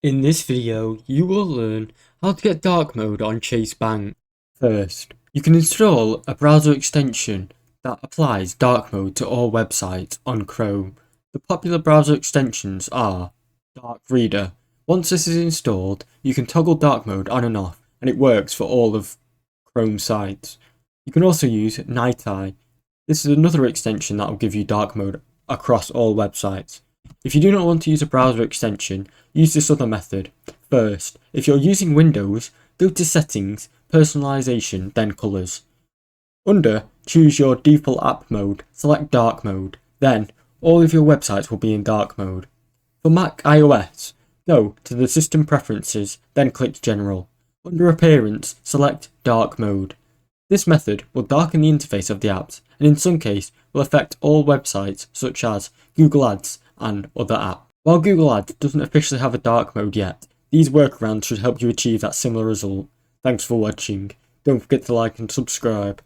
In this video, you will learn how to get dark mode on Chase Bank. First, you can install a browser extension that applies dark mode to all websites on Chrome. The popular browser extensions are Dark Reader. Once this is installed, you can toggle dark mode on and off, and it works for all of Chrome sites. You can also use Night Eye. This is another extension that will give you dark mode across all websites. If you do not want to use a browser extension, use this other method. First, if you're using Windows, go to Settings, Personalization, then Colors. Under Choose your default app mode, select Dark Mode. Then, all of your websites will be in dark mode. For Mac iOS, go to the System Preferences, then click General. Under Appearance, select Dark Mode. This method will darken the interface of the apps, and in some cases will affect all websites such as Google Ads and other apps. While Google Ads doesn't officially have a dark mode yet, these workarounds should help you achieve that similar result. Thanks for watching. Don't forget to like and subscribe.